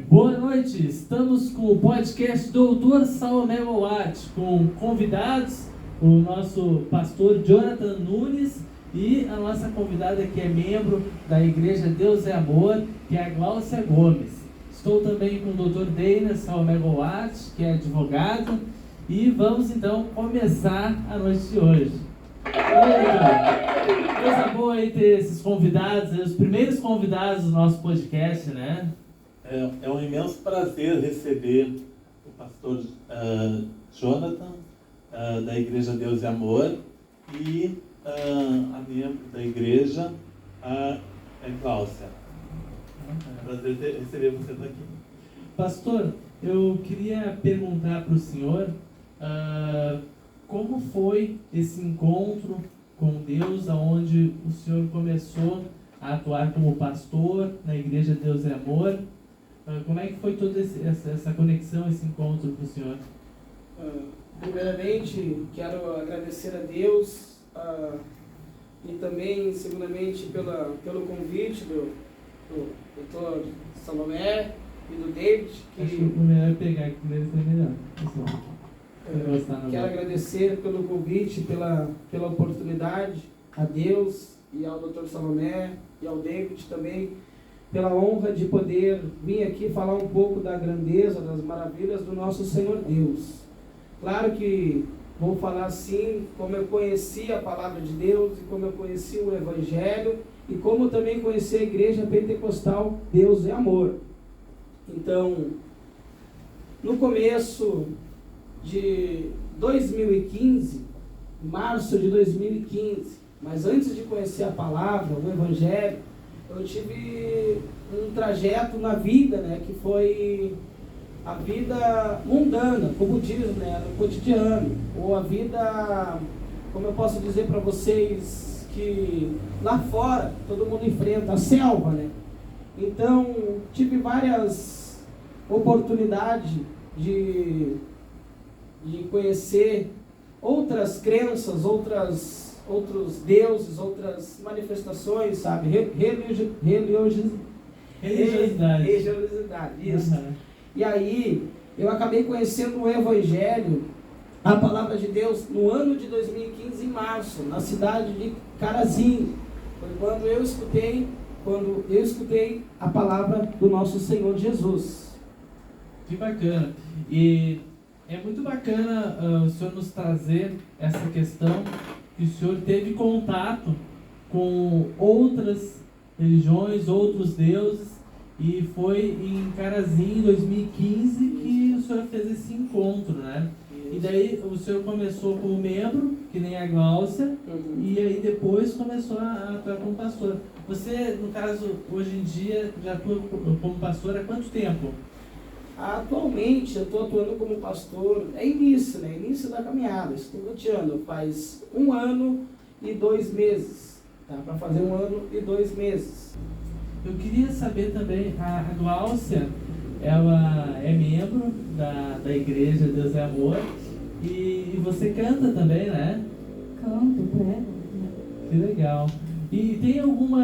Boa noite, estamos com o podcast Doutor Salomé Moat, com convidados, o nosso pastor Jonathan Nunes e a nossa convidada que é membro da Igreja Deus é Amor, que é a Gláucia Gomes. Estou também com o Dr. Deiner Salomé Moat, que é advogado, e vamos então começar a noite de hoje. Coisa boa aí ter esses convidados, os primeiros convidados do nosso podcast, né? É um imenso prazer receber o pastor Jonathan, da Igreja Deus e Amor, e a membro da igreja, a Gláucia. É um prazer receber vocês aqui. Pastor, eu queria perguntar para o senhor como foi esse encontro com Deus, onde o senhor começou a atuar como pastor na Igreja Deus é Amor. Como é que foi toda essa conexão, esse encontro para o senhor? Primeiramente, quero agradecer a Deus e também, segundamente, pelo convite do Dr. Salomé e do David. Acho que o melhor é pegar aqui, deve ser melhor. Quero agradecer pelo convite, pela oportunidade a Deus e ao Dr. Salomé e ao David também, pela honra de poder vir aqui falar um pouco da grandeza, das maravilhas do nosso Senhor Deus. Claro que vou falar assim, como eu conheci a palavra de Deus e como eu conheci o Evangelho e como também conheci a Igreja Pentecostal Deus é Amor. Então, no começo de 2015, março de 2015, mas antes de conhecer a palavra, o Evangelho, eu tive um trajeto na vida, né, que foi a vida mundana, como diz, né, no cotidiano, ou a vida, como eu posso dizer para vocês, que lá fora todo mundo enfrenta, a selva, né? Então, tive várias oportunidades de conhecer outras crenças, outros deuses, outras manifestações, sabe? Religiosidade, isso. Uhum. E aí, eu acabei conhecendo o Evangelho, a palavra de Deus, no ano de 2015, em março, na cidade de Carazinho. Foi quando eu escutei a palavra do nosso Senhor Jesus. Que bacana. E é muito bacana o senhor nos trazer essa questão que o senhor teve contato com outras religiões, outros deuses, e foi em Carazinho, em 2015, que o senhor fez esse encontro, né? E daí o senhor começou como membro, que nem a Gláucia, e aí depois começou a atuar como pastor. Você, no caso, hoje em dia, já atua como pastor há quanto tempo? Atualmente eu estou atuando como pastor, início da caminhada, estou atuando faz 1 ano e 2 meses, tá? Para fazer 1 ano e 2 meses. Eu queria saber também, a Gláucia, ela é membro da Igreja Deus é Amor, e você canta também, né? Canto, prego. Que legal. E tem algum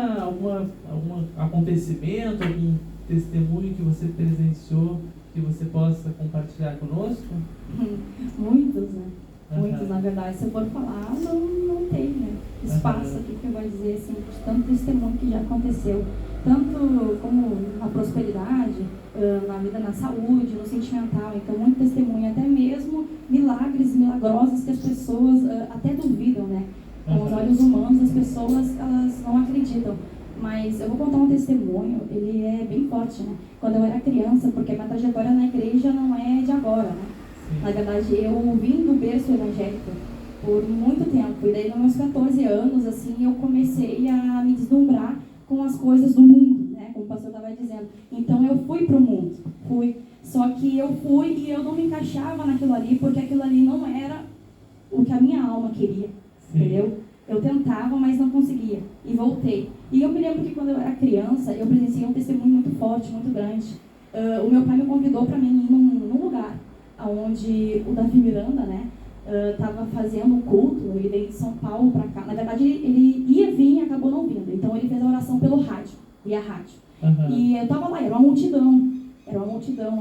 acontecimento, algum testemunho que você presenciou que você possa compartilhar conosco? Muitos, né? Uhum. Muitos, na verdade, se eu for falar, não tem, né? Espaço aqui que eu vou dizer, assim, de tanto testemunho que já aconteceu. Tanto como na prosperidade, na vida, na saúde, no sentimental. Então, muito testemunho, até mesmo milagres milagrosos que as pessoas até duvidam, né? Com os olhos humanos, as pessoas, elas não acreditam. Mas eu vou contar um testemunho, ele é bem forte, né? Quando eu era criança, porque a minha trajetória na igreja não é de agora, né? Sim. Na verdade, eu vim do berço evangélico por muito tempo. E daí, nos meus 14 anos, assim, eu comecei a me deslumbrar com as coisas do mundo, né? Como o pastor estava dizendo. Então, eu fui para o mundo. Só que eu fui e eu não me encaixava naquilo ali, porque aquilo ali não era o que a minha alma queria. Sim. Entendeu? Eu tentava, mas não conseguia. E voltei. E eu me lembro que quando eu era criança, eu presenciei um testemunho muito forte, muito grande. O meu pai me convidou para mim ir num lugar. onde o Davi Miranda, né, estava fazendo um culto. Ele veio de São Paulo para cá. Na verdade, ele ia vir e acabou não vindo. Então, ele fez a oração pelo rádio, via rádio. E eu estava lá, era uma multidão.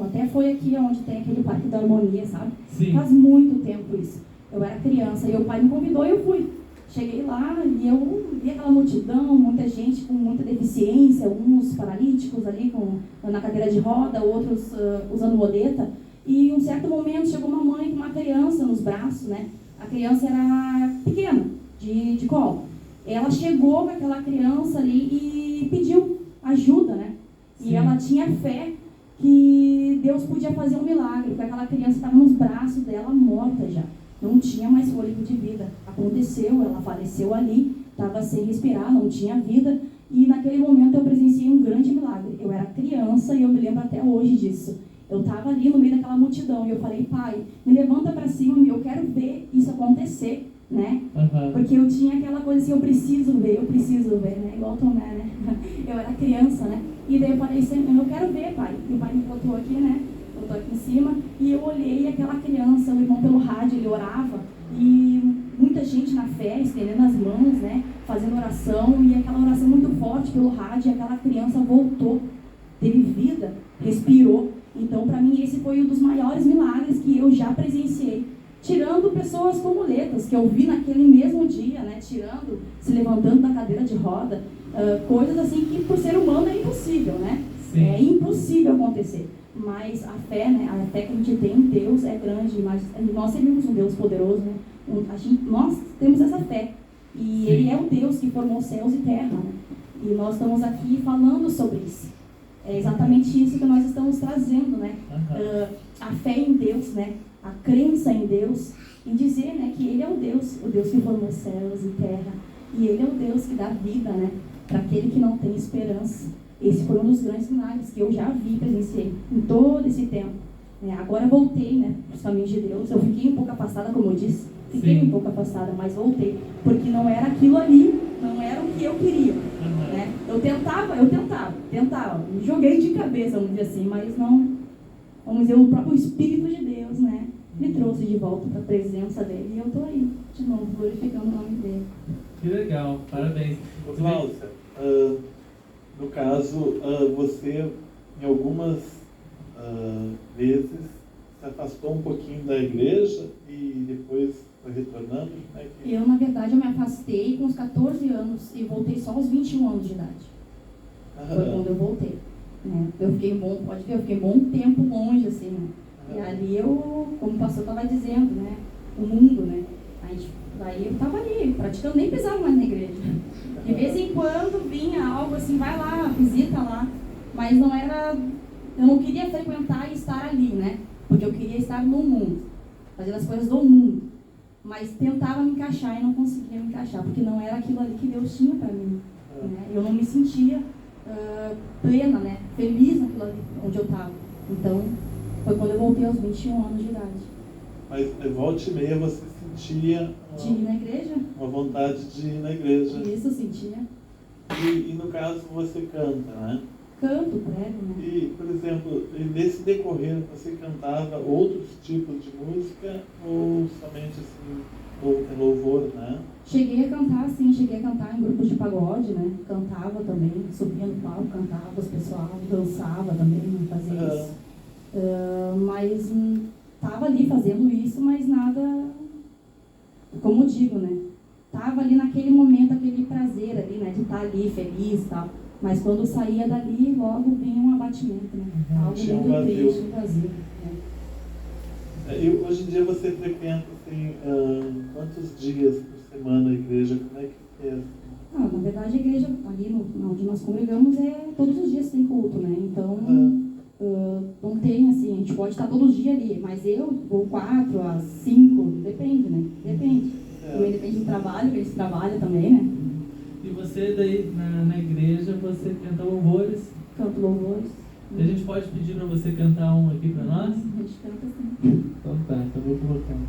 Até foi aqui onde tem aquele Parque da Harmonia, sabe? Sim. Faz muito tempo isso. Eu era criança e o pai me convidou e eu fui. Cheguei lá e eu vi aquela multidão, muita gente com muita deficiência, uns paralíticos ali na cadeira de roda, outros usando moleta. E em um certo momento chegou uma mãe com uma criança nos braços, né? A criança era pequena, de colo. Ela chegou com aquela criança ali e pediu ajuda, né? Sim. E ela tinha fé que Deus podia fazer um milagre, porque aquela criança estava nos braços dela morta já. Não tinha mais fôlego de vida. Aconteceu, ela faleceu ali, estava sem respirar, não tinha vida. E naquele momento eu presenciei um grande milagre. Eu era criança e eu me lembro até hoje disso. Eu estava ali no meio daquela multidão e eu falei, pai, me levanta para cima, eu quero ver isso acontecer, né? Porque eu tinha aquela coisa assim, eu preciso ver, né? Igual Tomé, né? Eu era criança, né? E daí eu falei, eu quero ver, pai. E o pai me botou aqui, né? Botou aqui em cima. E eu olhei aquela criança, o irmão pelo rádio, ele orava. E muita gente na fé, estendendo as mãos, né? Fazendo oração. E aquela oração muito forte pelo rádio. E aquela criança voltou, teve vida, respirou. Então, para mim, esse foi um dos maiores milagres que eu já presenciei. Tirando pessoas com muletas, que eu vi naquele mesmo dia, né? Tirando, se levantando da cadeira de roda. Coisas assim que para o ser humano é impossível, né? Sim. É impossível acontecer. Mas a fé, né? A fé que a gente tem em Deus é grande. Mas nós servimos um Deus poderoso, né? Nós temos essa fé. E Sim. Ele é o Deus que formou céus e terra, né? E nós estamos aqui falando sobre isso. É exatamente isso que nós estamos trazendo, né? A fé em Deus, né? A crença em Deus, em dizer, né, que Ele é o Deus que formou céus e terra. E Ele é o Deus que dá vida, né? Para aquele que não tem esperança. Esse foi um dos grandes milagres que eu já vi, presenciei em todo esse tempo. Agora eu voltei, né, para os caminhos de Deus. Eu fiquei um pouco afastada, como eu disse. Fiquei um pouco afastada, mas voltei. Porque não era aquilo ali, não era o que eu queria. Né? Eu tentava. Me joguei de cabeça, vamos dizer assim, mas não... Vamos dizer, o próprio Espírito de Deus, né, me trouxe de volta para a presença dele. E eu estou aí, de novo, glorificando o nome dele. Que legal, parabéns. Cláudia, no caso, você, em algumas vezes, se afastou um pouquinho da igreja e depois foi retornando? Como é que... Eu, na verdade, eu me afastei com uns 14 anos e voltei só aos 21 anos de idade. Foi quando eu voltei. Né? Eu fiquei um bom tempo longe, assim, né? E ali eu, como o pastor estava dizendo, né? O mundo, né? Daí eu estava ali, praticando, nem pisava mais na igreja. De vez em quando vinha algo assim, vai lá, visita lá. Mas não era, eu não queria frequentar e estar ali, né? Porque eu queria estar no mundo, fazendo as coisas do mundo. Mas tentava me encaixar e não conseguia me encaixar, porque não era aquilo ali que Deus tinha para mim. Né? Eu não me sentia plena, né? Feliz naquilo ali onde eu estava. Então, foi quando eu voltei aos 21 anos de idade. Mas volta e meia você sentia De ir na igreja? Uma vontade de ir na igreja. Isso, eu sentia. E no caso você canta, né? Canto, prego, né? E, por exemplo, nesse decorrer você cantava outros tipos de música ou somente assim, louvor, né? Cheguei a cantar, sim, em grupos de pagode, né? Cantava também, subia no palco, cantava os pessoal, dançava também, fazia isso. Mas estava ali fazendo isso, mas nada, como eu digo, né? Estava ali naquele momento, aquele prazer ali, né? De estar ali feliz e tal. Mas quando saía dali, logo vinha um abatimento, né? Algo muito triste, um vazio. Né? E hoje em dia você frequenta, assim, quantos dias por semana a igreja? Como é que é? Na verdade, a igreja, ali onde nós congregamos, todos os dias tem culto, né? Então, não tem assim, a gente pode estar todos os dias ali, mas eu vou 4 a 5, depende, né? Depende. Também depende do trabalho, que a gente trabalha também, né? E você daí na igreja, você canta louvores? Canto louvores. E a gente pode pedir para você cantar um aqui para nós? A gente canta sim. Então tá, então vou colocar aqui.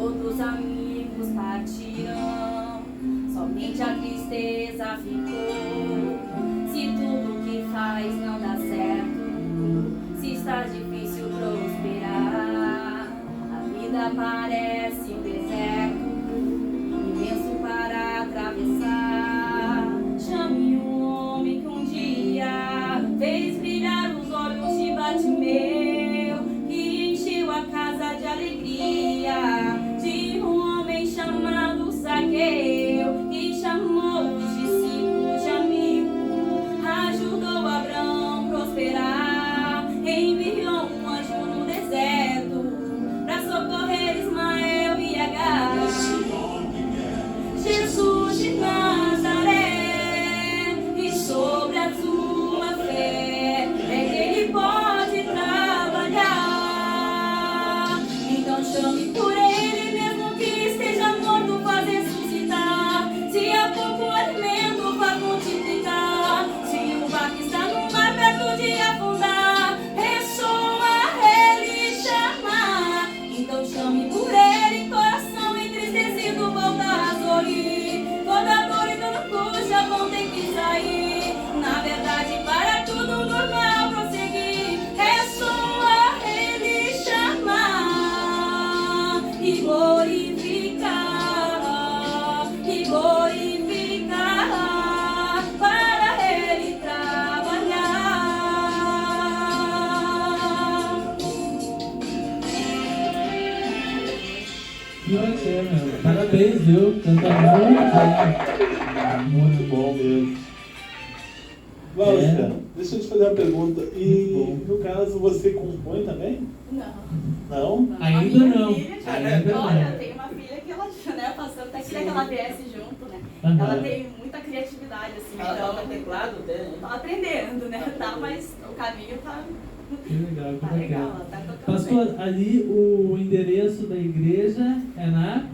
Todos amigos partirão, somente a tristeza ficou. Se tudo que faz não dá certo, se está difícil prosperar, a vida parece um deserto imenso para atravessar. Chame um homem que um dia fez brilhar os olhos de Bartimeu, que encheu a casa de alegria, de um homem chamado Zaqueu, que chamou os discípulos de amigo, ajudou Abraão prosperar, enviou um anjo no deserto para socorrer Ismael e Agar. Jesus de Nazaré, e sobre a sua fé é que ele pode trabalhar. Então chame por ele, mesmo que esteja morto, faz ressuscitar. Se há pouco alimento, faz multiplicar. Se o barco está no mar perto de afundar, ressoa ele chamar. Então chame por ele, coração entristecido, volta a sorrir. Toda dor e toda angústia vão ter que sair. Na verdade, para tudo normal prosseguir, ressoa ele chamar. E glorificar, para ele trabalhar. Que bacana. Parabéns, viu? Canta muito bem. Muito bom mesmo. Glaucia, deixa eu te fazer uma pergunta. E no caso, você compõe também? Não. Não? A Ainda minha não. filha já- Ainda olha, não. eu tenho uma filha que ela, né, pastor, até queria que ela viesse junto, né? Aham. Ela tem muita criatividade, assim, Ela então... toca teclado até, né? Tá aprendendo, né? Tá, mas o caminho tá, Que legal, que tá legal, bacana. ela tá tocando Pastor, bem. ali o endereço da igreja é na...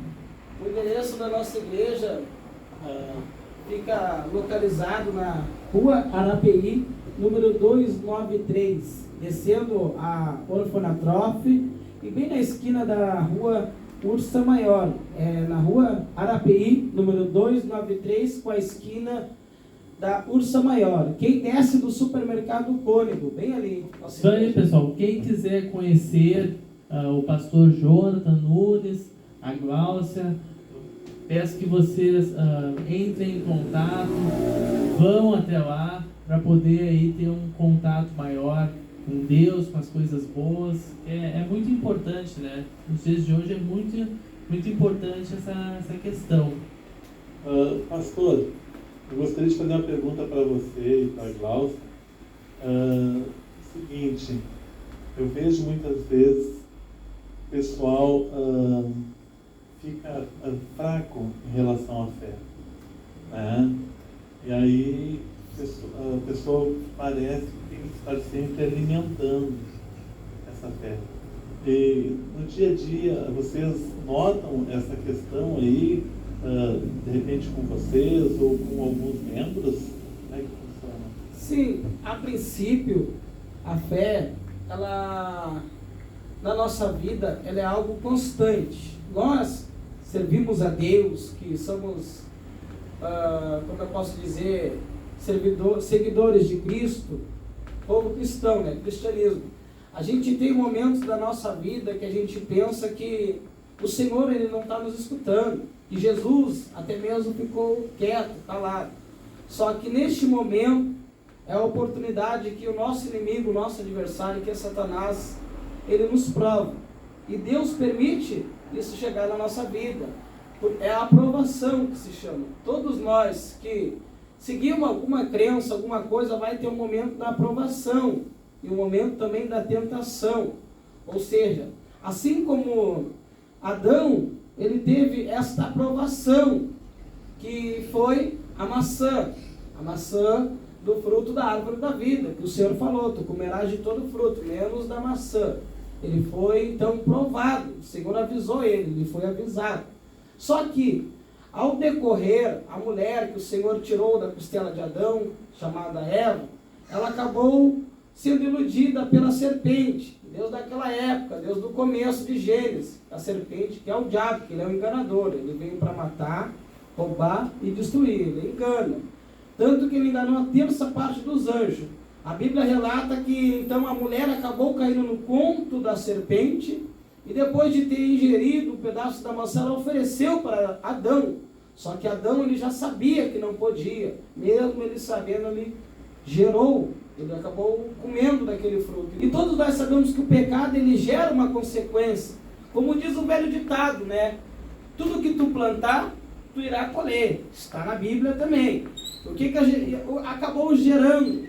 O endereço da nossa igreja fica localizado na Rua Arapeí, número 293, descendo a Orfanatrofe, e bem na esquina da Rua Ursa Maior, na Rua Arapeí, número 293, com a esquina da Ursa Maior. Quem desce do supermercado Cônego, bem ali. Nossa Então aí, igreja. pessoal, quem quiser conhecer o pastor Jonathan Nunes, a Glaucia, peço que vocês entrem em contato, vão até lá para poder aí ter um contato maior com Deus, com as coisas boas. É muito importante, né? Nos dias de hoje é muito, muito importante essa questão. Pastor, eu gostaria de fazer uma pergunta para você e para a Glaucia. Seguinte, eu vejo muitas vezes o pessoal fica fraco em relação à fé, né? E aí a pessoa parece que tem que estar sempre alimentando essa fé. E no dia a dia, vocês notam essa questão aí, de repente com vocês ou com alguns membros? Como é que funciona? Sim, a princípio, a fé, ela, na nossa vida, ela é algo constante. Nós servimos a Deus, que somos, como eu posso dizer, seguidores de Cristo, povo cristão, né? Cristianismo. A gente tem momentos da nossa vida que a gente pensa que o Senhor ele não está nos escutando, que Jesus até mesmo ficou quieto, calado. Só que neste momento é a oportunidade que o nosso inimigo, o nosso adversário, que é Satanás, ele nos prova. E Deus permite isso chegar na nossa vida. É a aprovação que se chama. Todos nós que seguimos alguma crença, alguma coisa, vai ter um momento da aprovação e um momento também da tentação. Ou seja, assim como Adão, ele teve esta aprovação, que foi a maçã do fruto da árvore da vida, que o Senhor falou, tu comerás de todo fruto, menos da maçã. Ele foi então provado, o Senhor avisou ele foi avisado. Só que, ao decorrer, a mulher que o Senhor tirou da costela de Adão, chamada Eva, ela acabou sendo iludida pela serpente. Deus daquela época, Deus do começo de Gênesis, a serpente, que é o diabo, que ele é o enganador, ele veio para matar, roubar e destruir, ele engana. Tanto que ele enganou a terça parte dos anjos. A Bíblia relata que então a mulher acabou caindo no conto da serpente, e depois de ter ingerido um pedaço da maçã, ela ofereceu para Adão. Só que Adão ele já sabia que não podia, mesmo ele sabendo, ele gerou, ele acabou comendo daquele fruto. E todos nós sabemos que o pecado ele gera uma consequência. Como diz o velho ditado, né? Tudo que tu plantar, tu irá colher. Está na Bíblia também. O que acabou gerando?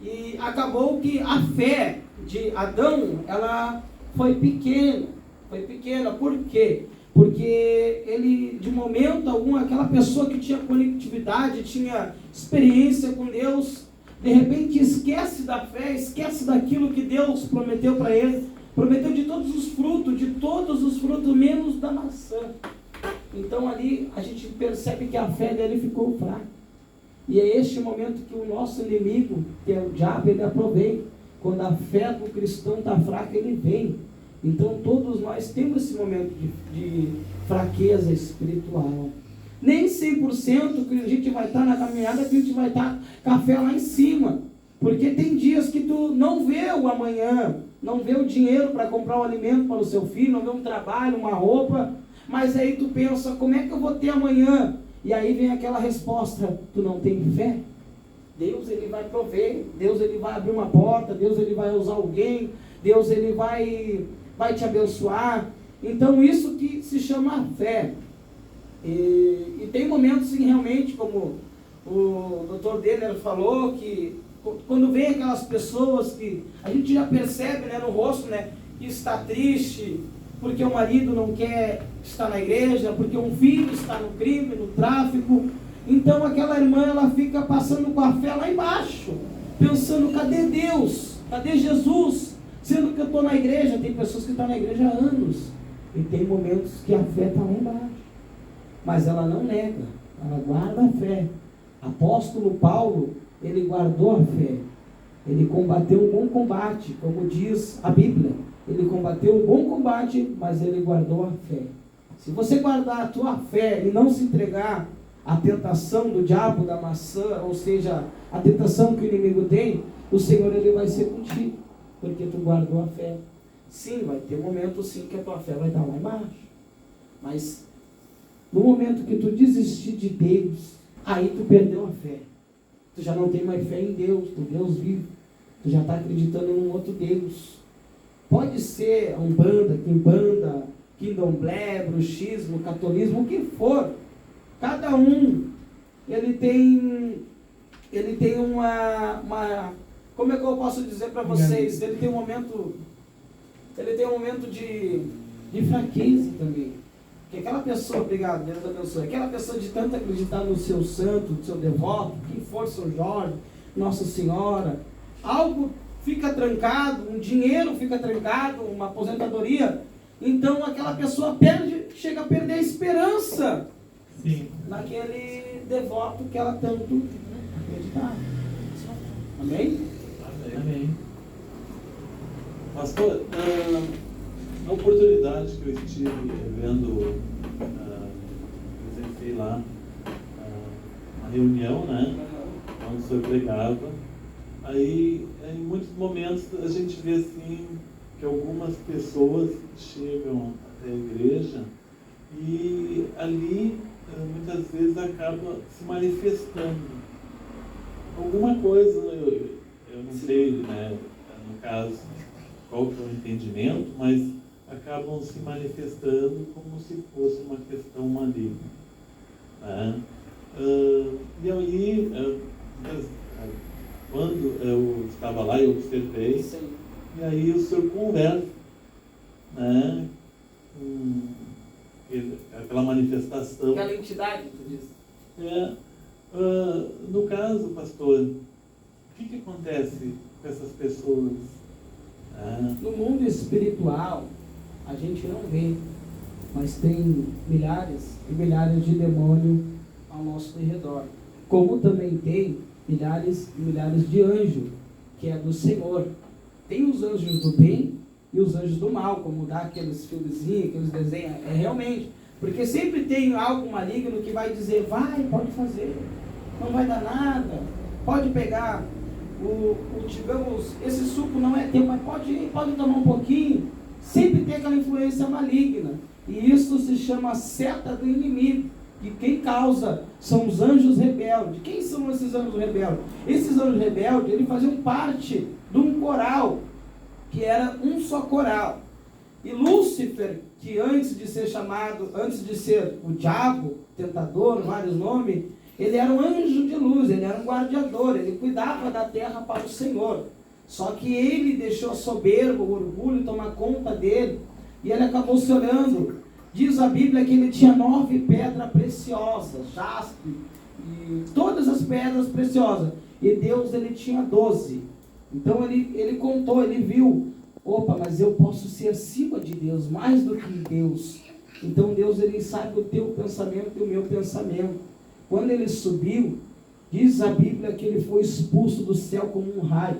E acabou que a fé de Adão, ela foi pequena. Foi pequena. Por quê? Porque ele, de momento algum, aquela pessoa que tinha conectividade, tinha experiência com Deus, de repente esquece da fé, esquece daquilo que Deus prometeu para ele. Prometeu de todos os frutos, menos da maçã. Então ali a gente percebe que a fé dele ficou fraca. E é este momento que o nosso inimigo, que é o diabo, ele aproveita. Quando a fé do cristão está fraca, ele vem. Então todos nós temos esse momento de fraqueza espiritual. Nem 100% que a gente vai estar na caminhada, que a gente vai estar com a fé lá em cima. Porque tem dias que tu não vê o amanhã, não vê o dinheiro para comprar um alimento para o seu filho, não vê um trabalho, uma roupa, mas aí tu pensa, como é que eu vou ter amanhã? E aí vem aquela resposta, tu não tem fé? Deus ele vai prover, Deus ele vai abrir uma porta, Deus ele vai usar alguém, Deus ele vai te abençoar. Então isso que se chama fé. E tem momentos em realmente, como o Dr. Denner falou, que quando vem aquelas pessoas que a gente já percebe, né, no rosto, né, que está triste, porque o marido não quer estar na igreja, porque um filho está no crime, no tráfico. Então aquela irmã, ela fica passando com a fé lá embaixo, pensando, cadê Deus? Cadê Jesus? Sendo que eu estou na igreja, tem pessoas que estão na igreja há anos, e tem momentos que a fé está lá embaixo, mas ela não nega, ela guarda a fé. Apóstolo Paulo, ele guardou a fé, ele combateu um bom combate, como diz a Bíblia, ele combateu um bom combate, mas ele guardou a fé. Se você guardar a tua fé e não se entregar à tentação do diabo, da maçã, ou seja, a tentação que o inimigo tem, o Senhor ele vai ser contigo, porque tu guardou a fé. Sim, vai ter um momento sim que a tua fé vai estar lá embaixo, mas no momento que tu desistir de Deus, aí tu perdeu a fé. Tu já não tem mais fé em Deus, no Deus vivo. Tu já está acreditando num outro Deus. Pode ser Umbanda, Quimbanda, Candomblé, bruxismo, catolismo, o que for. Cada um, ele tem uma como é que eu posso dizer para vocês? Ele tem um momento de fraqueza também. Porque aquela pessoa, obrigado, Deus abençoe, aquela pessoa de tanto acreditar no seu santo, no seu devoto, quem for São Jorge, Nossa Senhora, algo fica trancado, um dinheiro fica trancado, uma aposentadoria, então aquela pessoa chega a perder a esperança. Sim. Naquele devoto que ela tanto acreditava. Amém? Amém. Pastor, na oportunidade que eu estive vendo, presenciei lá uma reunião, né, onde o senhor pregava, aí em muitos momentos a gente vê assim que algumas pessoas chegam até a igreja e ali muitas vezes acaba se manifestando alguma coisa, eu não sei, né, no caso qual que é o entendimento, mas acabam se manifestando como se fosse uma questão maligna, né? E aí, quando eu estava lá, eu observei, e aí o senhor conversa, né, aquela manifestação. Aquela entidade, tu diz. No caso, pastor, o que acontece com essas pessoas? No mundo espiritual, a gente não vê, mas tem milhares e milhares de demônios ao nosso redor. Como também tem milhares e milhares de anjos, que é do Senhor. Tem os anjos do bem e os anjos do mal, como dá aqueles filmezinhos, aqueles desenhos, é realmente, porque sempre tem algo maligno que vai dizer, vai, pode fazer, não vai dar nada, pode pegar, digamos, esse suco não é teu, mas pode tomar um pouquinho, sempre tem aquela influência maligna, e isso se chama seta do inimigo, e quem causa são os anjos rebeldes. Quem são esses anjos rebeldes? Esses anjos rebeldes, eles faziam parte de um coral, que era um só coral. E Lúcifer, que antes de ser o diabo, tentador, vários nomes, ele era um anjo de luz, ele era um guardiador, ele cuidava da terra para o Senhor. Só que ele deixou a soberba, o orgulho tomar conta dele, e ele acabou se olhando. Diz a Bíblia que ele tinha 9 pedras preciosas, jaspe, e todas as pedras preciosas. E Deus, ele tinha 12. Então ele contou, ele viu, opa, mas eu posso ser acima de Deus, mais do que Deus. Então Deus, ele sabe o teu pensamento e o meu pensamento. Quando ele subiu, diz a Bíblia que ele foi expulso do céu como um raio.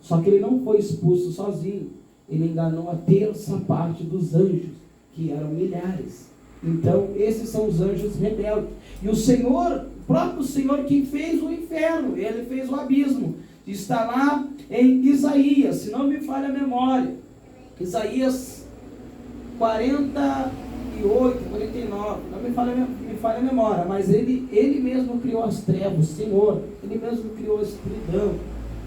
Só que ele não foi expulso sozinho. Ele enganou a terça parte dos anjos, que eram milhares. Então, esses são os anjos rebeldes. E o Senhor, o próprio Senhor, que fez o inferno, ele fez o abismo. Está lá em Isaías, se não me falha a memória. Isaías 48, 49, não me falha a memória, mas ele mesmo criou as trevas, o Senhor, ele mesmo criou a escuridão.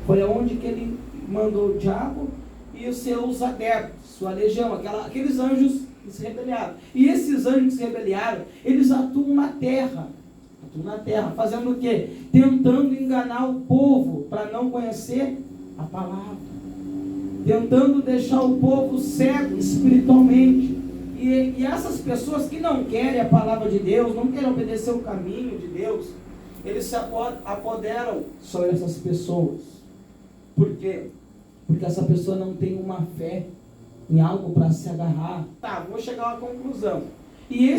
Foi onde que ele mandou o diabo e os seus adeptos, sua legião, aqueles anjos que se rebelaram. E esses anjos que se rebelaram, eles atuam na terra, fazendo o quê? Tentando enganar o povo para não conhecer a palavra, tentando deixar o povo cego espiritualmente. E essas pessoas que não querem a palavra de Deus, não querem obedecer o caminho de Deus, eles se apoderam sobre essas pessoas. Por quê? Porque essa pessoa não tem uma fé em algo para se agarrar. Tá, vou chegar a uma conclusão. E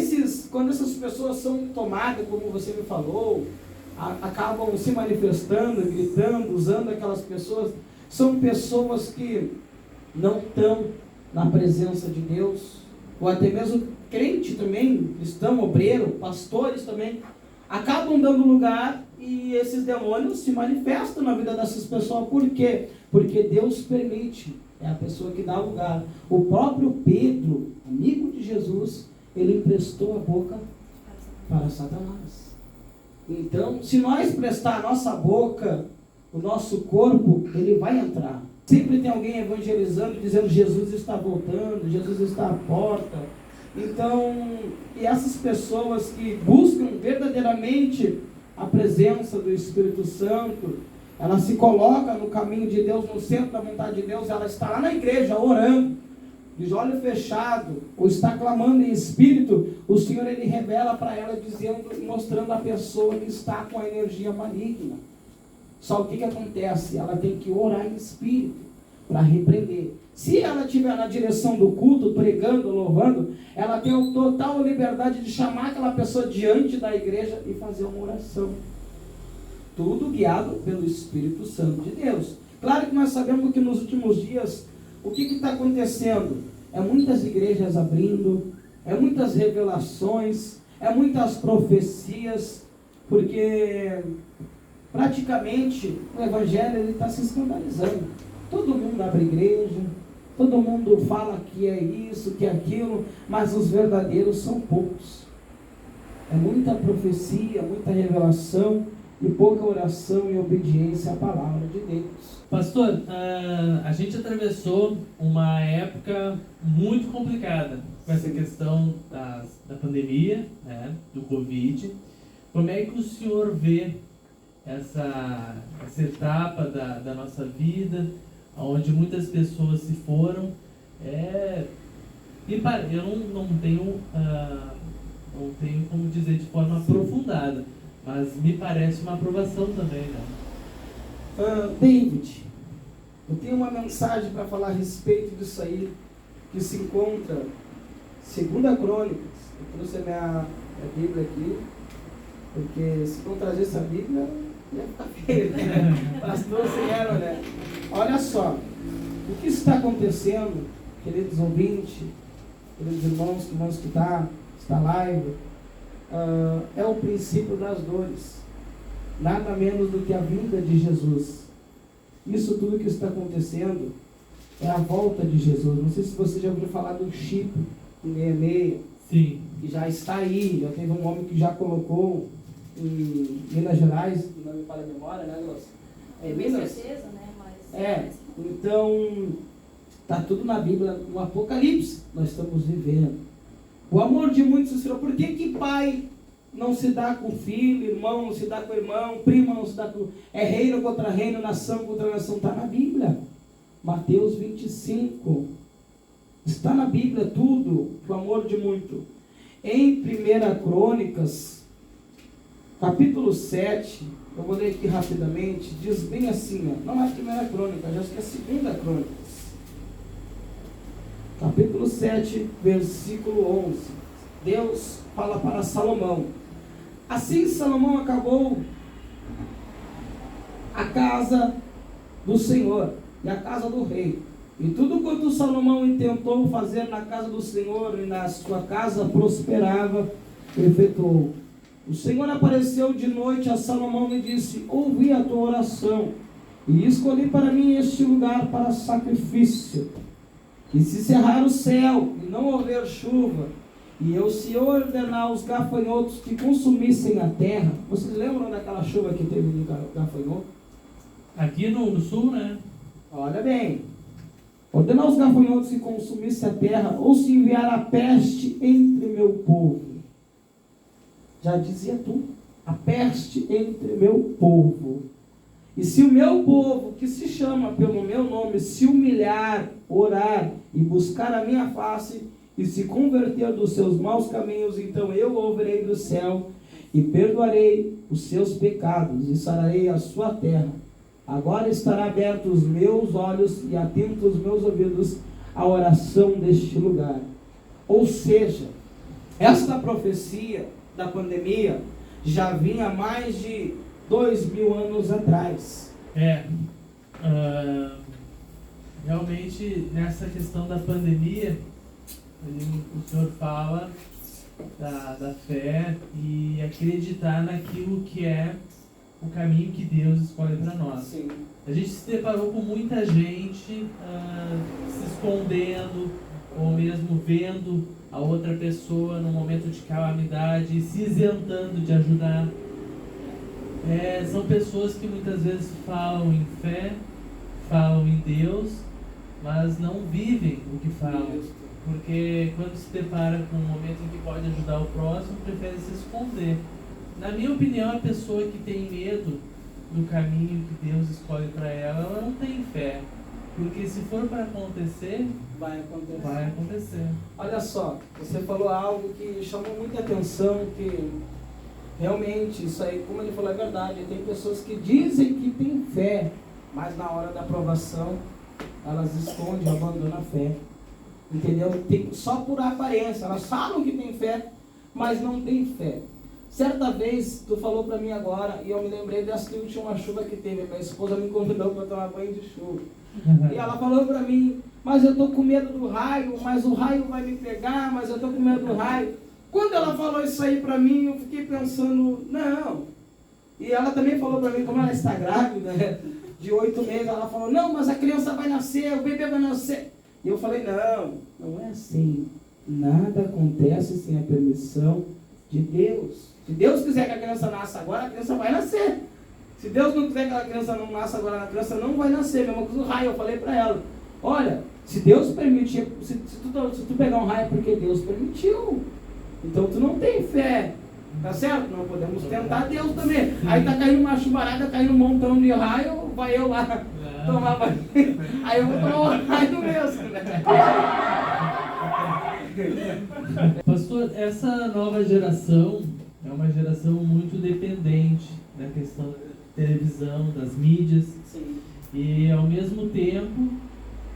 quando essas pessoas são tomadas, como você me falou, acabam se manifestando, gritando, usando aquelas pessoas, são pessoas que não estão na presença de Deus, ou até mesmo crente também, cristão, obreiro, pastores também, acabam dando lugar e esses demônios se manifestam na vida dessas pessoas. Por quê? Porque Deus permite, é a pessoa que dá lugar. O próprio Pedro, amigo de Jesus, ele emprestou a boca para Satanás. Então, se nós prestar a nossa boca, o nosso corpo, ele vai entrar. Sempre tem alguém evangelizando, dizendo Jesus está voltando, Jesus está à porta. Então, e essas pessoas que buscam verdadeiramente a presença do Espírito Santo, ela se coloca no caminho de Deus, no centro da vontade de Deus, ela está lá na igreja orando, de olho fechado, ou está clamando em espírito, o Senhor, ele revela para ela, dizendo, mostrando a pessoa que está com a energia maligna. Só o que acontece? Ela tem que orar em espírito para repreender. Se ela estiver na direção do culto, pregando, louvando, ela tem a total liberdade de chamar aquela pessoa diante da igreja e fazer uma oração. Tudo guiado pelo Espírito Santo de Deus. Claro que nós sabemos que nos últimos dias, o que está acontecendo? É muitas igrejas abrindo, é muitas revelações, é muitas profecias, porque praticamente o Evangelho está se escandalizando. Todo mundo abre igreja, todo mundo fala que é isso, que é aquilo, mas os verdadeiros são poucos. É muita profecia, muita revelação e pouca oração e obediência à palavra de Deus. Pastor, a gente atravessou uma época muito complicada com essa questão da pandemia, né, do Covid. Como é que o senhor vê essa etapa da nossa vida, onde muitas pessoas se foram? Eu não tenho como dizer de forma aprofundada, mas me parece uma aprovação também, né? David, eu tenho uma mensagem para falar a respeito disso aí, que se encontra 2 Crônicas. Eu trouxe a minha Bíblia aqui, porque se não trazer essa Bíblia, ia ficar feio, né? Pastor sem ela, né? Olha só, o que está acontecendo queridos ouvintes, queridos irmãos que vão escutar esta live, é o princípio das dores, nada menos do que a vinda de Jesus. Isso tudo que está acontecendo é a volta de Jesus. Não sei se você já ouviu falar do chip 66, Sim. que já está aí, já teve um homem que já colocou em Minas Gerais, não me falha a memória, né, Glaucio? É Com Minas? certeza, né? Mas Então, está tudo na Bíblia, no Apocalipse, nós estamos vivendo. O amor de muitos se esfriou. Por que pai não se dá com filho, irmão não se dá com irmão, prima não se dá com... É reino contra reino, nação contra nação, está na Bíblia. Mateus 25. Está na Bíblia tudo, o amor de muito. Em 1 Crônicas, capítulo 7, eu vou ler aqui rapidamente, diz bem assim, ó, não é a 1 Crônica, já acho que é a 2 Crônicas. Capítulo 7, versículo 11. Deus fala para Salomão. Assim Salomão acabou a casa do Senhor e a casa do rei. E tudo quanto Salomão intentou fazer na casa do Senhor e na sua casa prosperava, efetuou. O Senhor apareceu de noite a Salomão e disse: ouvi a tua oração e escolhi para mim este lugar para sacrifício. E se cerrar o céu e não houver chuva, e eu se ordenar os gafanhotos que consumissem a terra. Vocês lembram daquela chuva que teve no gafanhoto? Aqui no sul, né? Olha bem. Ordenar os gafanhotos que consumissem a terra, ou se enviar a peste entre meu povo. Já dizia tudo. A peste entre meu povo. E se o meu povo, que se chama pelo meu nome, se humilhar, orar e buscar a minha face, e se converter dos seus maus caminhos, então eu ouvirei do céu e perdoarei os seus pecados e sararei a sua terra. Agora estará abertos os meus olhos e atentos os meus ouvidos à oração deste lugar. Ou seja, esta profecia da pandemia já vinha há mais de 2000 anos atrás. Realmente, nessa questão da pandemia, o senhor fala da fé e acreditar naquilo que é o caminho que Deus escolhe para nós. Sim. A gente se deparou com muita gente se escondendo, ou mesmo vendo a outra pessoa no momento de calamidade e se isentando de ajudar. São pessoas que muitas vezes falam em fé, falam em Deus, mas não vivem o que falam. Porque quando se depara com um momento em que pode ajudar o próximo, prefere se esconder. Na minha opinião, a pessoa que tem medo do caminho que Deus escolhe para ela não tem fé. Porque se for para acontecer, Vai acontecer. Olha Olha só, você falou algo que chamou muita atenção, que realmente isso aí, como ele falou, é verdade. Tem pessoas que dizem que têm fé, mas na hora da aprovação, elas escondem, abandonam a fé. Entendeu? Só por aparência. Elas falam que têm fé, mas não têm fé. Certa vez, tu falou para mim agora, e eu me lembrei dessa última chuva que teve. Minha esposa me convidou para tomar banho de chuva. E ela falou para mim: mas eu estou com medo do raio, mas o raio vai me pegar, mas eu estou com medo do raio. Quando ela falou isso aí para mim, eu fiquei pensando, não. E ela também falou para mim, como ela está grávida, né, de 8 meses, ela falou: não, mas a criança vai nascer, o bebê vai nascer. E eu falei: não é assim. Nada acontece sem a permissão de Deus. Se Deus quiser que a criança nasça agora, a criança vai nascer. Se Deus não quiser que a criança não nasça agora, a criança não vai nascer. Mesma coisa do raio, eu falei para ela: olha, se Deus permitir, se tu pegar um raio, é porque Deus permitiu. Então tu não tem fé. Tá certo? Não podemos tentar Deus também. Aí tá caindo uma chuvarada, caindo um montão de raio, vai eu lá tomar banho. Aí eu vou tomar um raio mesmo, né? Pastor, essa nova geração é uma geração muito dependente da questão da televisão, das mídias. Sim. E ao mesmo tempo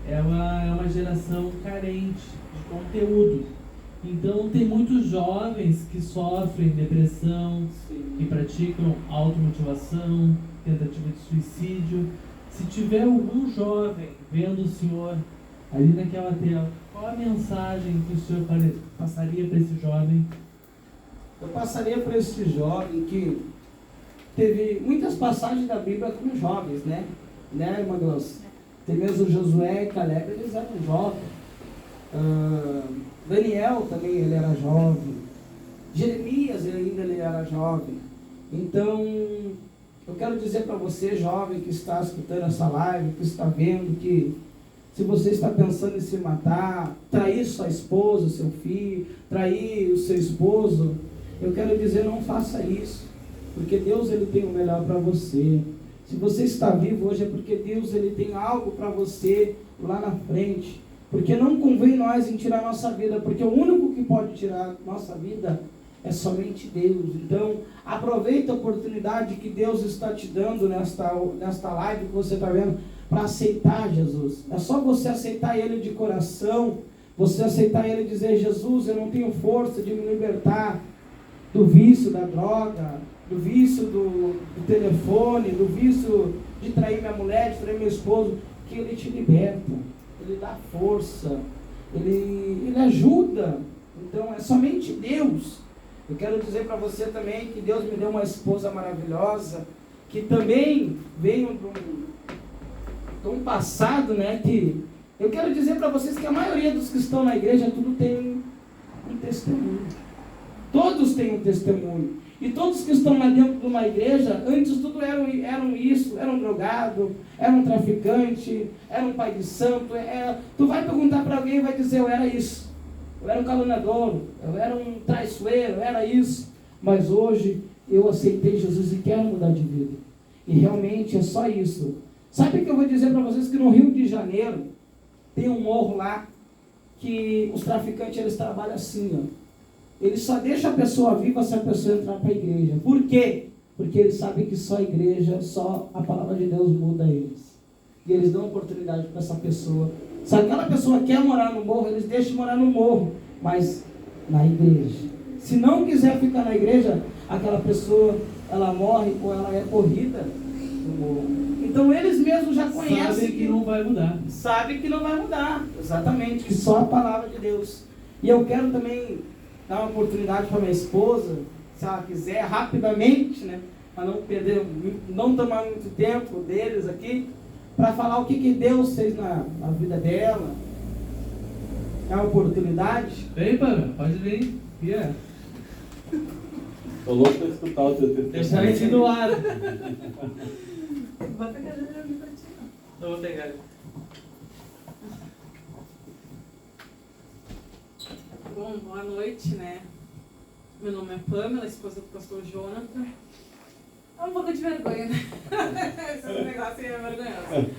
ela é uma geração carente de conteúdo. Então tem muitos jovens que sofrem depressão, que praticam automotivação, tentativa de suicídio. Se tiver algum jovem vendo o senhor ali naquela tela, qual a mensagem que o senhor passaria para esse jovem? Eu passaria para esse jovem que teve muitas passagens da Bíblia com jovens, né? Né, irmã Glaucia? Tem mesmo Josué e Caleb, eles eram jovens. Daniel também, ele era jovem. Jeremias, ele era jovem. Então, eu quero dizer para você, jovem, que está escutando essa live, que está vendo, que se você está pensando em se matar, trair sua esposa, seu filho, trair o seu esposo, eu quero dizer, não faça isso, porque Deus ele tem o melhor para você. Se você está vivo hoje é porque Deus ele tem algo para você lá na frente. Porque não convém nós em tirar nossa vida, porque o único que pode tirar nossa vida é somente Deus. Então, aproveita a oportunidade que Deus está te dando nesta live que você está vendo, para aceitar Jesus. É só você aceitar Ele de coração, você aceitar Ele e dizer, Jesus, eu não tenho força de me libertar do vício da droga, do vício do telefone, do vício de trair minha mulher, de trair meu esposo, que Ele te liberta, Ele dá força, Ele ajuda. Então é somente Deus. Eu quero dizer para você também que Deus me deu uma esposa maravilhosa, que também veio de um passado, né, que eu quero dizer para vocês que a maioria dos que estão na igreja, tudo tem um testemunho. Todos têm um testemunho. E todos que estão lá dentro de uma igreja, antes tudo eram isso, eram drogado, eram traficante, eram pai de santo. Tu vai perguntar para alguém e vai dizer, eu era isso. Eu era um caluniador, eu era um traiçoeiro, eu era isso. Mas hoje eu aceitei Jesus e quero mudar de vida. E realmente é só isso. Sabe o que eu vou dizer para vocês? Que no Rio de Janeiro tem um morro lá que os traficantes eles trabalham assim, ó. Eles só deixam a pessoa viva se a pessoa entrar para a igreja. Por quê? Porque eles sabem que só a igreja, só a palavra de Deus muda eles. E eles dão oportunidade para essa pessoa. Se aquela pessoa quer morar no morro, eles deixam morar no morro, mas na igreja. Se não quiser ficar na igreja, aquela pessoa, ela morre ou ela é corrida no morro. Então eles mesmos já conhecem. Sabe que não vai mudar. Sabe que não vai mudar. Exatamente, que só a palavra de Deus. E eu quero também dar uma oportunidade para minha esposa, se ela quiser, rapidamente, né? Para não tomar muito tempo deles aqui, para falar o que Deus fez na vida dela. É uma oportunidade. Vem, Pamela, pode vir. Yeah. Estou louco para escutar o teu testemunho. Deixa a gente do lado. Vou pegar ali para ti. Eu vou pegar. Bom, boa noite, né? Meu nome é Pamela, esposa do pastor Jonathan. É um pouco de vergonha, né? Esse negócio aí é vergonhoso.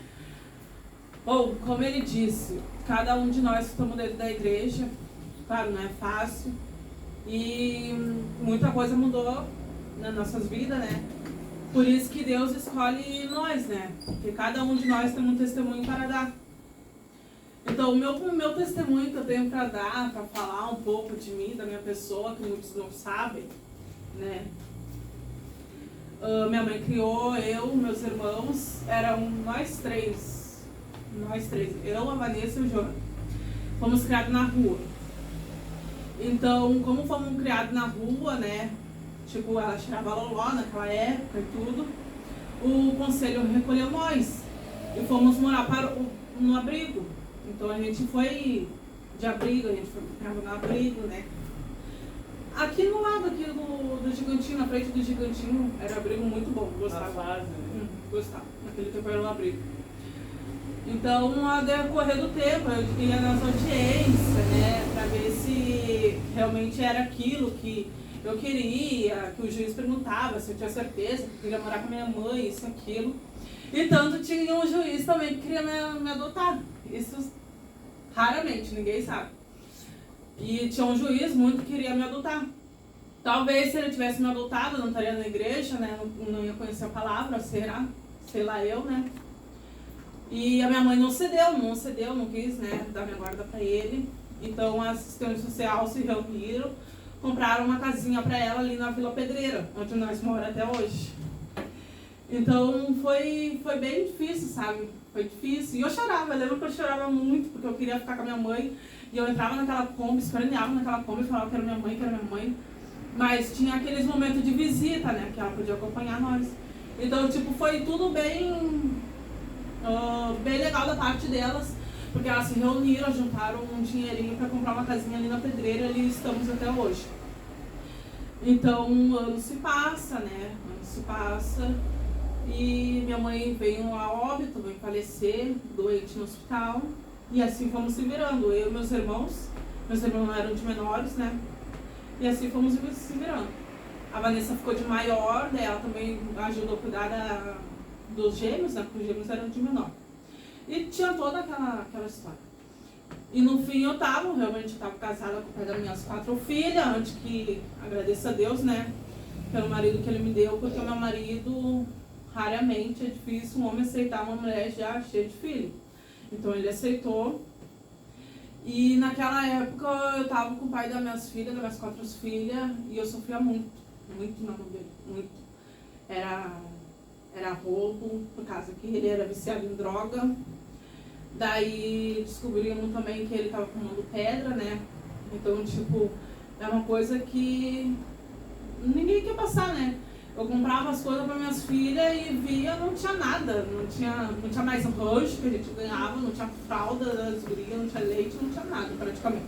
Bom, como ele disse, cada um de nós estamos dentro da igreja. Claro, não é fácil. E muita coisa mudou nas nossas vidas, né? Por isso que Deus escolhe nós, né? Porque cada um de nós tem um testemunho para dar. Então, o meu testemunho que eu tenho para dar, para falar um pouco de mim, da minha pessoa, que muitos não sabem, né? Minha mãe criou, eu, meus irmãos, eram nós três, eu, a Vanessa e o Jonathan. Fomos criados na rua. Então, como fomos criados na rua, né? Tipo, ela tirava loló naquela época e tudo, o conselho recolheu nós e fomos morar no abrigo. Então a gente foi de abrigo, a gente ficava no abrigo, né? Aqui no lado aqui do Gigantinho, na frente do Gigantinho, era um abrigo muito bom, gostava. Fase, né? Gostava, naquele tempo era um abrigo. Então, ao decorrer do tempo, eu ia nas audiências, né? Pra ver se realmente era aquilo que eu queria, que o juiz perguntava se eu tinha certeza que eu queria morar com minha mãe, isso, aquilo. E tanto tinha um juiz também que queria me adotar. Isso raramente, ninguém sabe. E tinha um juiz muito que queria me adotar. Talvez se ele tivesse me adotado, eu não estaria na igreja, né? Não ia conhecer a palavra, sei lá eu, né? E a minha mãe não quis, né, dar minha guarda para ele. Então a assistente social se reuniram, compraram uma casinha para ela ali na Vila Pedreira, onde nós moramos até hoje. Então foi bem difícil, sabe? Foi difícil. E eu chorava, eu lembro que eu chorava muito, porque eu queria ficar com a minha mãe. E eu entrava naquela Kombi, esperneava naquela Kombi e falava que era minha mãe, que era minha mãe. Mas tinha aqueles momentos de visita, né? Que ela podia acompanhar nós. Então, tipo, foi tudo bem legal da parte delas. Porque elas se reuniram, juntaram um dinheirinho para comprar uma casinha ali na Pedreira e ali estamos até hoje. Então, um ano se passa, né? Um ano se passa. E minha mãe veio a óbito, veio falecer, doente no hospital. E assim fomos se virando. Eu e meus irmãos não eram de menores, né? E assim fomos se virando. A Vanessa ficou de maior, daí ela também ajudou a cuidar dos gêmeos, né? Porque os gêmeos eram de menor. E tinha toda aquela história. E no fim eu realmente estava casada com o pai das minhas 4 filhas, antes que agradeço a Deus, né? Pelo marido que ele me deu, porque o meu marido, raramente é difícil um homem aceitar uma mulher já cheia de filho. Então ele aceitou. E naquela época eu estava com o pai das minhas filhas, das minhas 4 filhas, e eu sofria muito na mão dele, muito. Era roubo, por causa que ele era viciado em droga. Daí descobrimos também que ele estava fumando pedra, né? Então, tipo, é uma coisa que ninguém quer passar, né? Eu comprava as coisas para minhas filhas e via, não tinha nada. Não tinha mais rancho que a gente ganhava, não tinha fralda das gurias, não tinha leite, não tinha nada praticamente.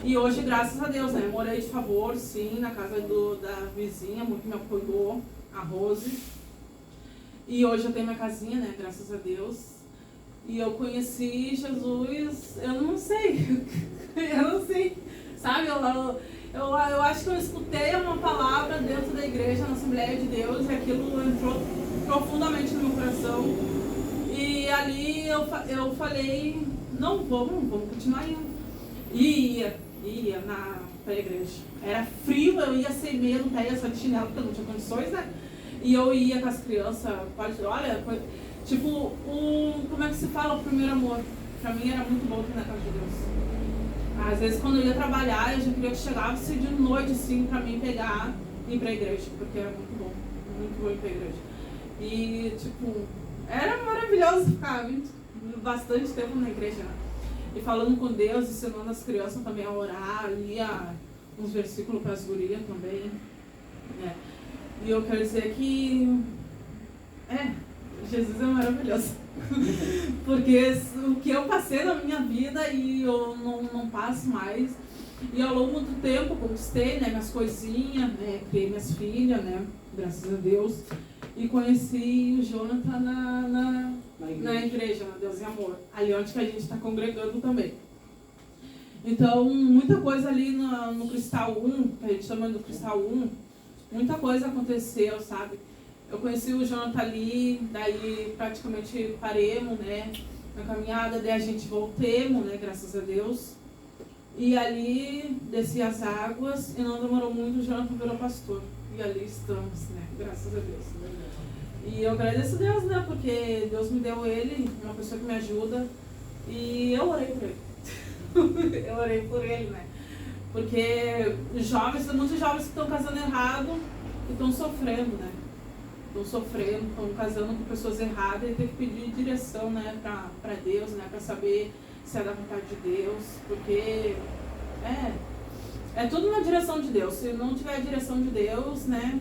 E hoje, graças a Deus, né? Morei de favor, sim, na casa da vizinha, muito me apoiou, a Rose. E hoje eu tenho minha casinha, né? Graças a Deus. E eu conheci Jesus, eu não sei, sabe? Eu acho que eu escutei uma palavra dentro da igreja, na Assembleia de Deus, e aquilo entrou profundamente no meu coração. E ali eu falei, não, vamos continuar indo. E ia pra igreja. Era frio, eu ia sem medo, só de chinelo, porque eu não tinha condições, né? E eu ia com as crianças, olha, tipo, como é que se fala, o primeiro amor? Pra mim era muito bom aqui na casa de Deus. Às vezes quando eu ia trabalhar, eu já queria que chegasse de noite, assim, pra mim pegar e ir pra igreja, porque era muito bom ir pra igreja. E, tipo, era maravilhoso ficar bastante tempo na igreja, né? E falando com Deus, ensinando as crianças também a orar, lia uns versículos para as gurias também, né? E eu quero dizer que Jesus é maravilhoso. Porque o que eu passei na minha vida e eu não passo mais. E ao longo do tempo conquistei, né, minhas coisinhas, né, criei minhas filhas, né, graças a Deus. E conheci o Jonathan na igreja, na Deus e Amor. Ali onde que a gente está congregando também. Então, muita coisa ali no Cristal 1, que a gente chama do Cristal 1, muita coisa aconteceu, sabe? Eu conheci o Jonathan ali, daí praticamente paremos, né, na caminhada, daí a gente voltemos, né, graças a Deus. E ali desci as águas e não demorou muito, o Jonathan virou pastor. E ali estamos, né, graças a Deus. E eu agradeço a Deus, né, porque Deus me deu ele, uma pessoa que me ajuda. E eu orei por ele. Eu orei por ele, né. Porque muitos jovens que estão casando errado e estão sofrendo, né. Estão sofrendo, estão casando com pessoas erradas e tem que pedir direção, né, para Deus, né, para saber se é da vontade de Deus, porque é tudo na direção de Deus. Se não tiver a direção de Deus, né,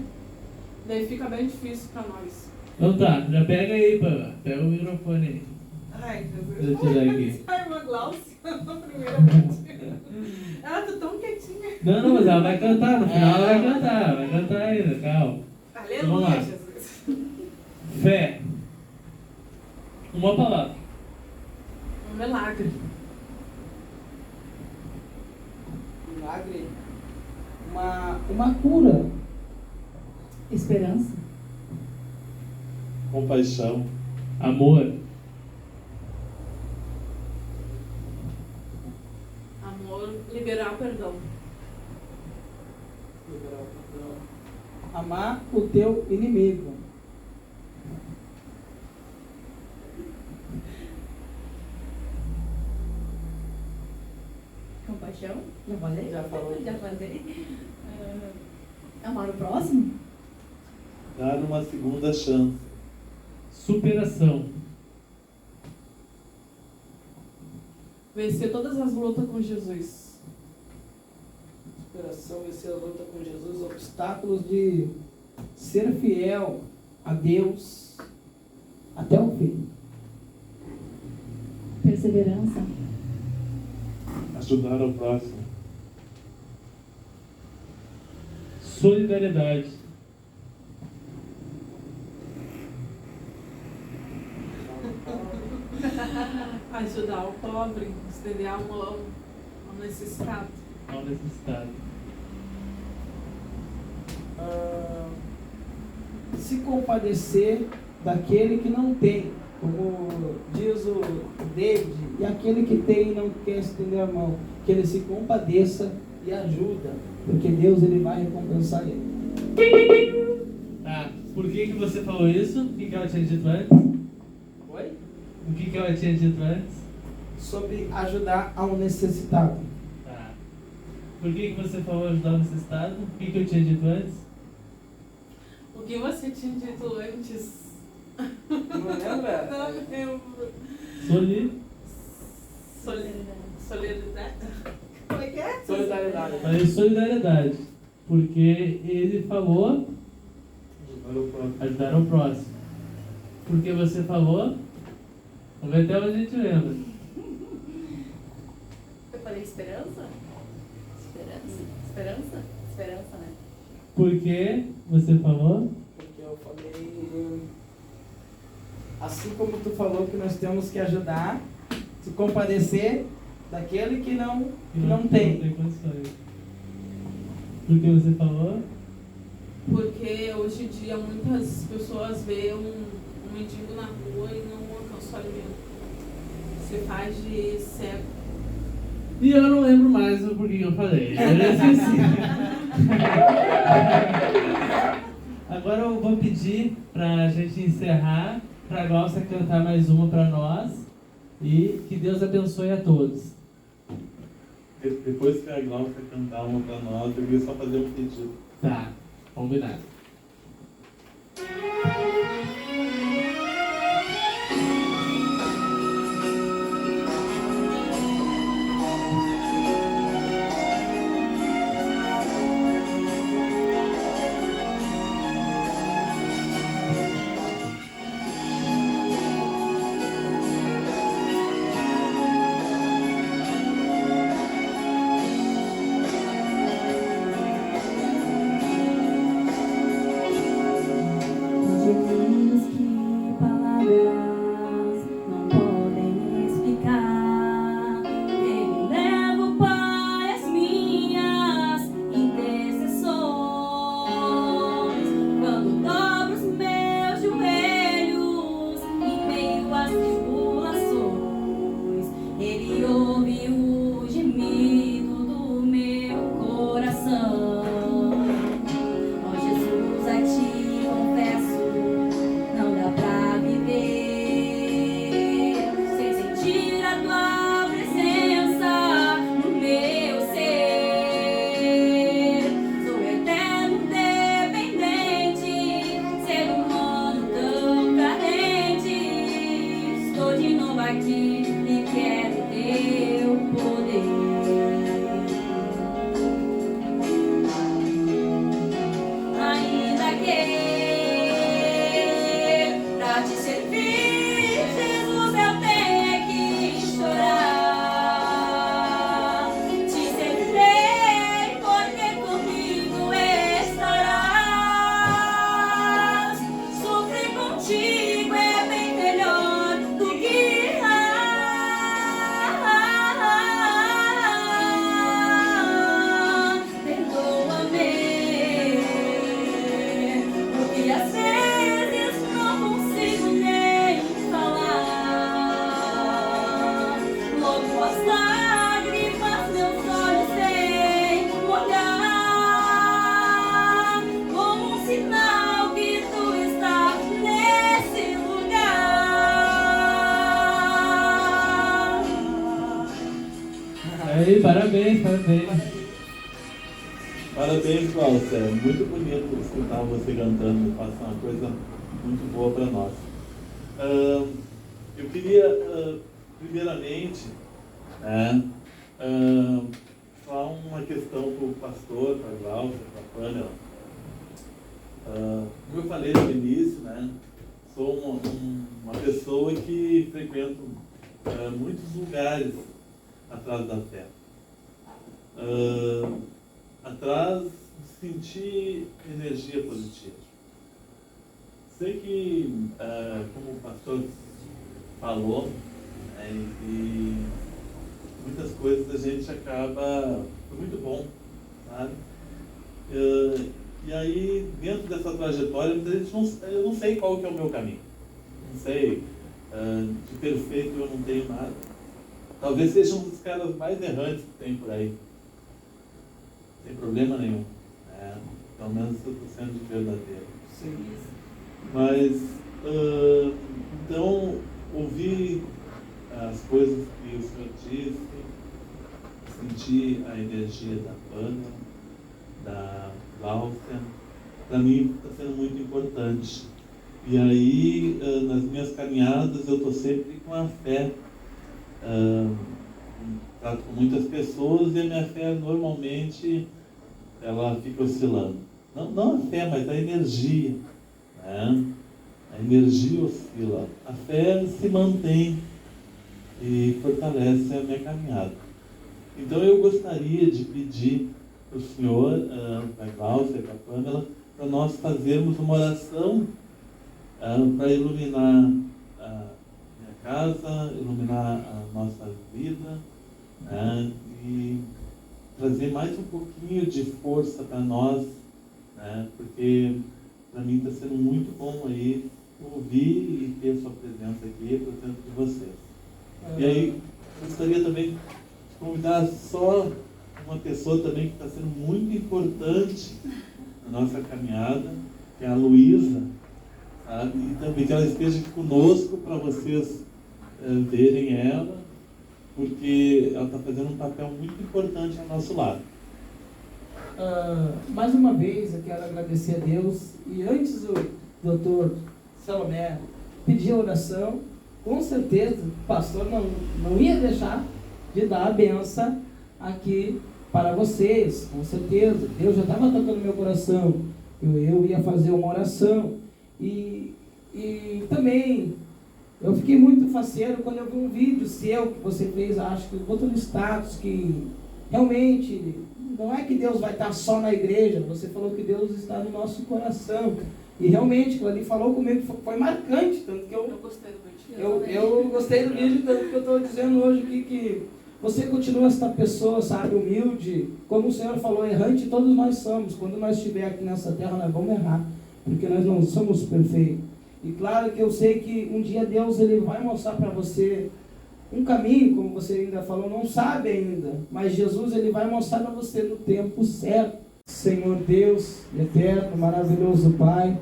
daí fica bem difícil para nós. Então tá, já pega aí, Pamela. Pega o microfone aí. Ai, Deixa eu tirar aqui. A irmã Glaucia, primeiramente. Ela tá tão quietinha. Não, mas ela vai cantar, no final ela vai cantar ainda, calma. Aleluia, Jesus. Fé. Uma palavra. Um milagre. Milagre. Uma cura. Esperança. Compaixão. Amor. Amor, liberar perdão. Amar o teu inimigo. Compaixão. Já falei? Já falou. Já falei. Amar o próximo. Dar uma segunda chance. Superação. vencer todas as lutas com Jesus. Superação, vencer a luta com Jesus, obstáculos de ser fiel a Deus até o fim. Perseverança. Ajudar o próximo. Solidariedade. Ajudar o pobre, estender a mão ao necessitado. Ao necessitado. Se compadecer daquele que não tem, como diz o David, e aquele que tem e não quer estender a mão, que ele se compadeça e ajuda, porque Deus ele vai recompensar ele. Tá. Por que você falou isso? O que ela tinha dito antes? Oi? O que ela tinha dito antes? Sobre ajudar ao necessitado. Tá. Por que você falou ajudar o necessitado? O que eu tinha dito antes? O que você tinha dito antes? Não lembra? Não lembro. Solidariedade? Como é que é? Solidariedade. Falei solidariedade. Porque ele falou ajudar o próximo. Porque você falou, vamos ver até onde a gente lembra. Eu falei esperança? Esperança, né? Porque você falou, Porque eu falei, assim como tu falou que nós temos que ajudar, se compadecer daquele que não tem. não tem condições. Porque você falou, Porque hoje em dia muitas pessoas veem um mendigo na rua e não alcançam o alimento. Se faz de cego. e eu não lembro mais o porquê que eu falei. Eu esqueci. Agora eu vou pedir pra gente encerrar, pra Glaucia cantar mais uma pra nós e que Deus abençoe a todos. Depois que a Glaucia cantar uma para nós, eu queria só fazer um pedido. Tá, combinado. Jesus, que palavras não podem explicar. Ele leva o Pai às minhas intercessões. Quando dobro os meus joelhos em meio às tribulações, Ele ouve o gemido do meu coração. Ó Jesus, a ti confesso, não dá pra viver sem sentir a tua presença no meu ser. Sou eterno dependente, ser humano tão carente. Estou de novo aqui e quero teu poder. Ainda que pra te servir, Jesus, eu tenha que chorar. Te servirei porque comigo estarás. Sofrer contigo é bem melhor do que perdoa-me, porque às vezes não consigo nem falar. Logo as lágrimas meus olhos têm molhar, como um sinal que tu estás nesse lugar. Aí, parabéns. Parabéns, Glaucia. É muito bonito escutar você cantando. Faz uma coisa muito boa para nós. Eu queria, primeiramente, né? Só uma questão para o pastor, para a Glaucia, para a Pamela. Como eu falei no início, né? Sou uma pessoa que frequento muitos lugares atrás da fé. Atrás de sentir energia positiva. Sei que, como o pastor falou, e muitas coisas a gente acaba... Foi muito bom, sabe? E aí, dentro dessa trajetória, eu não sei qual que é o meu caminho. Não sei. De perfeito eu não tenho nada. Talvez seja um dos caras mais errantes que tem por aí. Sem problema nenhum. Pelo menos eu estou sendo verdadeiro. Sim. Mas, então, ouvir as coisas que o Senhor disse, sentir a energia da Pamela, da Glaucia, para mim está sendo muito importante. E aí, nas minhas caminhadas, eu estou sempre com a fé. Trato com muitas pessoas e a minha fé normalmente ela fica oscilando. Não a fé, mas a energia. Né? A energia oscila. A fé se mantém e fortalece a minha caminhada. Então eu gostaria de pedir para o Senhor, para a Glaucia, para a Pamela, para nós fazermos uma oração para iluminar a minha casa, iluminar a nossa vida, né? E trazer mais um pouquinho de força para nós, né? Porque para mim está sendo muito bom aí ouvir e ter a sua presença aqui por dentro de vocês. E aí, eu gostaria também de convidar só uma pessoa também que está sendo muito importante na nossa caminhada, que é a Luísa, sabe? E também que ela esteja aqui conosco para vocês verem ela, porque ela está fazendo um papel muito importante ao nosso lado. Mais uma vez, eu quero agradecer a Deus. E antes o doutor Salomé pedir a oração, com certeza o pastor não ia deixar de dar a benção aqui para vocês, com certeza. Deus já estava tocando no meu coração. Eu ia fazer uma oração. E também eu fiquei muito faceiro quando eu vi um vídeo seu que você fez, acho que botou no status, que realmente não é que Deus vai estar só na igreja. Você falou que Deus está no nosso coração. E realmente, aquilo ali falou comigo, foi marcante, tanto que eu gostei do vídeo. Eu gostei do vídeo, tanto que eu estou dizendo hoje aqui que você continua essa pessoa, sabe, humilde, como o Senhor falou, errante todos nós somos. Quando nós estivermos aqui nessa terra, nós vamos errar, porque nós não somos perfeitos. E claro que eu sei que um dia Deus ele vai mostrar para você um caminho, como você ainda falou, não sabe ainda, mas Jesus ele vai mostrar para você no tempo certo. Senhor Deus, eterno, maravilhoso Pai,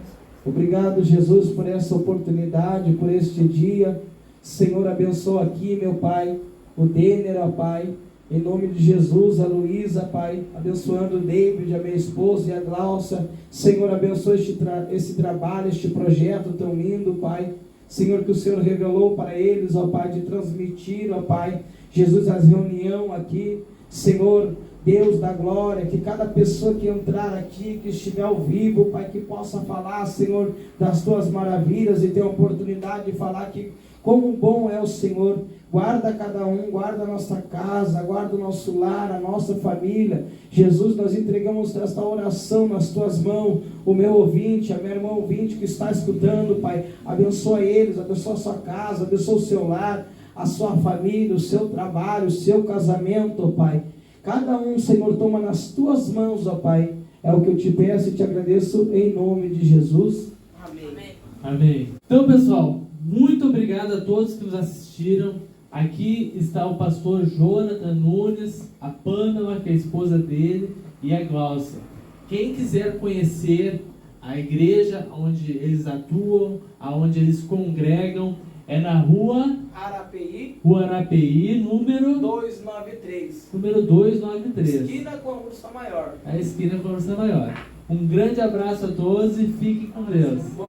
obrigado, Jesus, por essa oportunidade, por este dia. Senhor, abençoa aqui, meu Pai, o Denner, ó Pai, em nome de Jesus, a Luísa, Pai, abençoando o David, a minha esposa e a Glaucia. Senhor, abençoa esse trabalho, este projeto tão lindo, Pai. Senhor, que o Senhor revelou para eles, ó Pai, de transmitir, ó Pai, Jesus, as reuniões aqui. Senhor, Deus da glória, que cada pessoa que entrar aqui, que estiver ao vivo, Pai, que possa falar, Senhor, das Tuas maravilhas e ter a oportunidade de falar que como bom é o Senhor. Guarda cada um, guarda a nossa casa, guarda o nosso lar, a nossa família. Jesus, nós entregamos esta oração nas Tuas mãos. O meu ouvinte, a minha irmã ouvinte que está escutando, Pai, abençoa eles, abençoa a sua casa, abençoa o seu lar, a sua família, o seu trabalho, o seu casamento, Pai. Cada um, Senhor, toma nas Tuas mãos, ó Pai. É o que eu te peço e te agradeço em nome de Jesus. Amém. Amém. Então, pessoal, muito obrigado a todos que nos assistiram. Aqui está o pastor Jonathan Nunes, a Pamela, que é a esposa dele, e a Glaucia. Quem quiser conhecer a igreja onde eles atuam, aonde eles congregam, é na Rua Arapeí, número 293. Número 293. Esquina com a Ursa Maior. A esquina com a Ursa Maior. Um grande abraço a todos e fiquem com Deus.